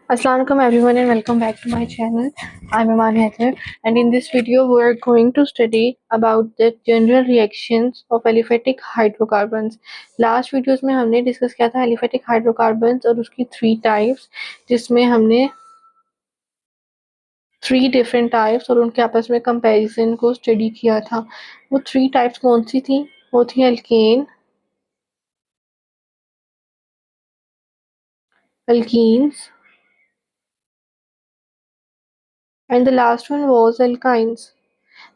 Assalamualaikum everyone and welcome back to my channel. I'm Iman Haider and in this video we're going to study about the general reactions of aliphatic hydrocarbons. Last videos में हमने discuss किया था aliphatic hydrocarbons और उसकी 3 types, जिसमें हमने 3 different types और उनके आपस में कंपैरिजन को स्टडी किया था। वो 3 टाइप्स कौन सी थी? वो थी alkane, alkenes and the last one was alkynes.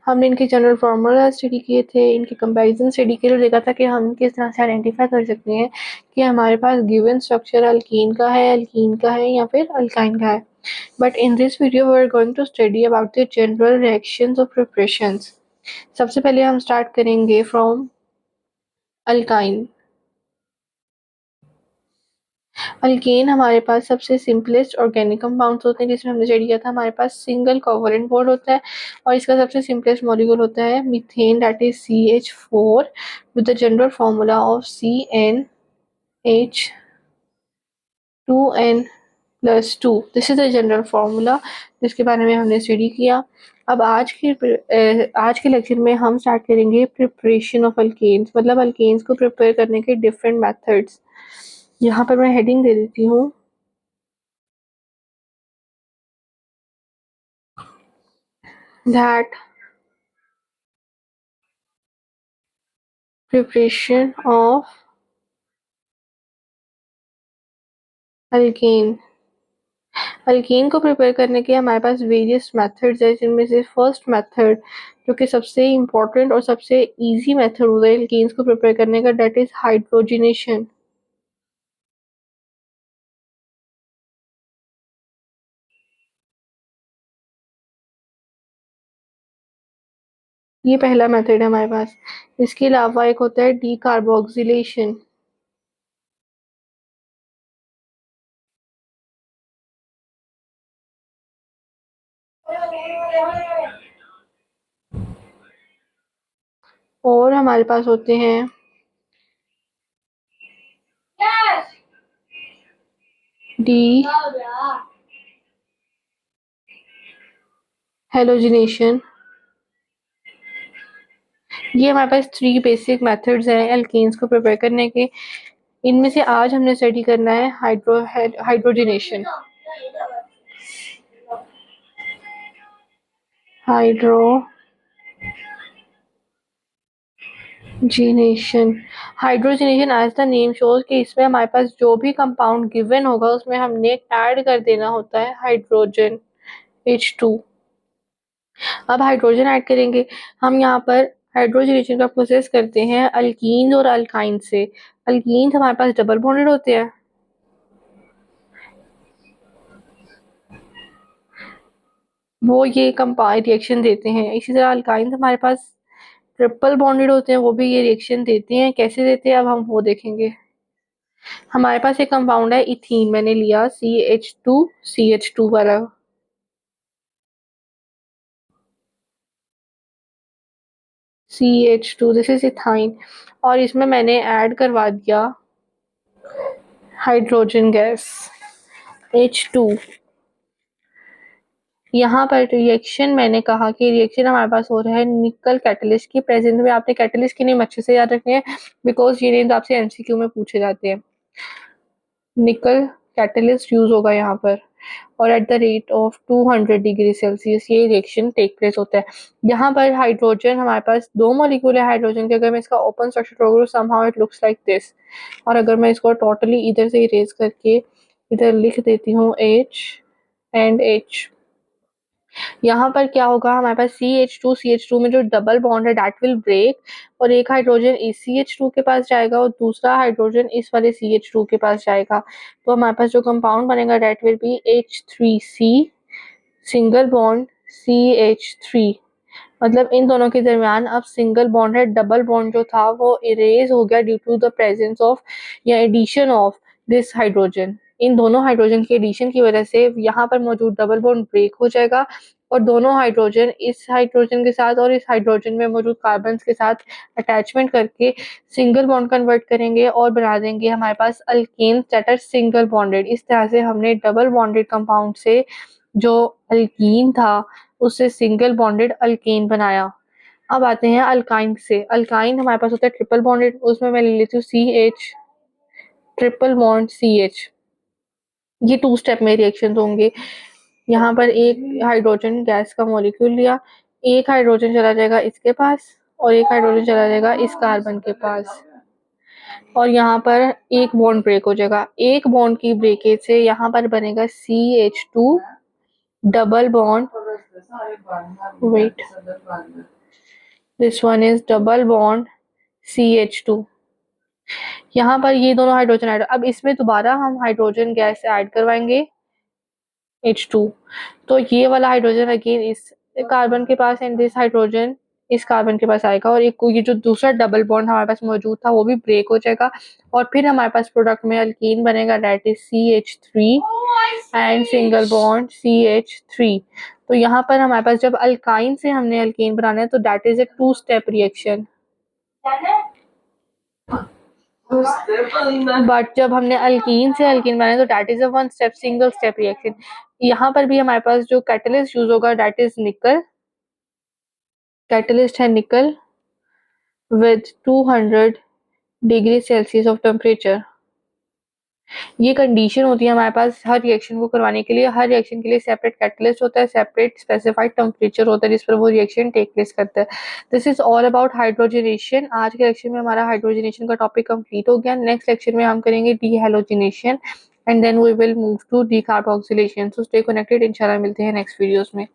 हमने इनके जनरल फार्मूला स्टडी किए थे, इनके कंपैरिजन स्टडी किए, देखा था कि हम किस तरह से आइडेंटिफाई कर सकते हैं कि हमारे पास गिवन स्ट्रक्चर अल्कीन का है या फिर अल्काइन का है। But in this video we are going to study about the general reactions of preparations. सबसे पहले हम स्टार्ट करेंगे फ्रॉम अल्काइन। अल्केन हमारे पास सबसे सिंपलेस्ट ऑर्गेनिक कंपाउंड्स होते हैं, जिसमें हमने स्टडी किया था हमारे पास सिंगल कोवलेंट बॉन्ड होता है और इसका सबसे सिंपलेस्ट मॉलिक्यूल होता है methane, that is CH4 with the general formula of CnH2n+2। This is the general formula जिसके बारे में हमने स्टडी किया। अब आज के लेक्चर में हम स्टार्ट करेंगे प्रिपरेशन ऑफ अल्केन्स, मतलब अल्केन्स को प्रिपेयर करने के डिफरेंट मेथड्स। यहाँ पर मैं हेडिंग दे देती हूँ that preparation of alkane. Alkane को प्रिपेयर करने के हमारे पास वेरियस मेथड्स है, जिनमें से फर्स्ट मेथड जो कि सबसे इम्पोर्टेंट और सबसे इजी मेथड होता है अल्केन्स को प्रिपेयर करने का, दैट इज हाइड्रोजनेशन। ये पहला मेथड है हमारे पास। इसके अलावा एक होता है डीकार्बोक्सिलेशन। और हमारे पास होते हैं डी हेलोजिनेशन। ये हमारे पास 3 बेसिक मेथड्स हैं एल्केन्स को प्रिपेयर करने के। इनमें से आज हमने स्टडी करना है hydrogenation. Hydrogenation as the name shows कि इसमें हमारे पास जो भी कंपाउंड गिवन होगा उसमें हमने ऐड कर देना होता है हाइड्रोजन H2। अब हाइड्रोजन ऐड करेंगे हम। यहाँ पर हाइड्रोजनेशन का प्रोसेस करते हैं अल्कीन और अल्काइन से। अल्कीन हमारे पास डबल बॉन्डेड होते हैं, वो ये रिएक्शन देते हैं। इसी तरह अल्काइन हमारे पास ट्रिपल बॉन्डेड होते हैं, वो भी ये रिएक्शन देते हैं। कैसे देते हैं अब हम वो देखेंगे। हमारे पास एक कंपाउंड है इथीन, मैंने लिया CH2 वाला। CH2 दिस इज इथाइन, और इसमें मैंने ऐड करवा दिया हाइड्रोजन गैस H2। यहाँ पर रिएक्शन मैंने कहा कि रिएक्शन हमारे पास हो रहा है निकल कैटलिस्ट की प्रेजेंस में। आपने कैटलिस्ट के नेम अच्छे से याद रखने हैं बिकॉज ये नेम आपसे MCQ में पूछे जाते हैं। निकल कैटलिस्ट यूज होगा यहाँ पर और at the rate of 200 degree Celsius ये रिएक्शन टेक प्लेस होता है। यहाँ पर हाइड्रोजन हमारे पास 2 मॉलिक्यूल है हाइड्रोजन के। अगर मैं इसका ओपन स्ट्रक्चर होगा somehow it looks like this, और अगर मैं इसको टोटली इधर से इरेज करके इधर लिख देती हूँ H एंड H, यहाँ पर क्या होगा हमारे पास CH2 में जो डबल बॉन्ड है दैट विल ब्रेक और एक हाइड्रोजन इस CH2 के पास जाएगा और दूसरा हाइड्रोजन इस वाले CH2 के पास जाएगा। तो हमारे पास जो कंपाउंड बनेगा that will be H3C single bond CH3। मतलब इन दोनों के दरमियान अब सिंगल बॉन्ड है, डबल बॉन्ड जो था वो इरेज हो गया due to the presence of या एडिशन ऑफ दिस हाइड्रोजन। इन दोनों हाइड्रोजन के एडिशन की वजह से यहाँ पर मौजूद डबल बॉन्ड ब्रेक हो जाएगा और दोनों हाइड्रोजन इस हाइड्रोजन के साथ और इस हाइड्रोजन में मौजूद कार्बन के साथ अटैचमेंट करके सिंगल बॉन्ड कन्वर्ट करेंगे और बना देंगे हमारे पास alkanes that are single bonded. इस तरह से हमने डबल बॉन्डेड कंपाउंड से जो अल्कीन था उससे सिंगल बॉन्डेड अल्केन बनाया। अब आते हैं अल्काइन से। अल्काइन हमारे पास होता है ट्रिपल बॉन्डेड, उसमें मैं ले लेती हूँ CH, ट्रिपल बॉन्ड CH। ये 2 स्टेप में रिएक्शन होंगे। यहाँ पर एक हाइड्रोजन गैस का मॉलिक्यूल लिया, एक हाइड्रोजन चला जाएगा इसके पास और एक हाइड्रोजन चला जाएगा इस कार्बन के पास, और यहाँ पर एक बॉन्ड ब्रेक हो जाएगा। एक बॉन्ड की ब्रेकेज से यहाँ पर बनेगा CH2 double bond, wait, this one is double bond CH2। यहाँ पर ये दोनों हाइड्रोजन ऐड, अब इसमें दोबारा हम हाइड्रोजन गैस ऐड करवाएंगे H2, तो ये वाला हाइड्रोजन अगेन इस कार्बन के पास एंड दिस हाइड्रोजन इस कार्बन के पास आएगा, और एक ये जो दूसरा डबल बॉन्ड हमारे पास मौजूद था वो भी ब्रेक हो जाएगा, और फिर हमारे पास प्रोडक्ट में अल्कीन बनेगा that is CH3 and single bond CH3। तो यहाँ पर हमारे पास जब अल्काइन से हमने अल्कीन बनाना है तो that is a 2 step reaction, but जब हमने अल्कीन से अल्कीन बनाया तो that is a 1 step single step reaction. यहाँ पर भी हमारे पास जो कैटलिस्ट यूज होगा दैट इज निकल, कैटलिस्ट है निकल with 200 degree Celsius of temperature. ये कंडीशन होती है हमारे पास हर रिएक्शन को करवाने के लिए। हर रिएक्शन के लिए सेपरेट कैटलिस्ट होता है, सेपरेट स्पेसिफाइड टेम्परेचर होता है जिस पर वो रिएक्शन टेक प्लेस करता है। This is all about hydrogenation. आज के लेक्चर में हमारा हाइड्रोजनेशन का टॉपिक कंप्लीट हो गया। नेक्स्ट लेक्चर में हम करेंगे dehalogenation and then we will move to decarboxylation. So stay connected, इंशाल्लाह मिलते हैं नेक्स्ट वीडियोस में।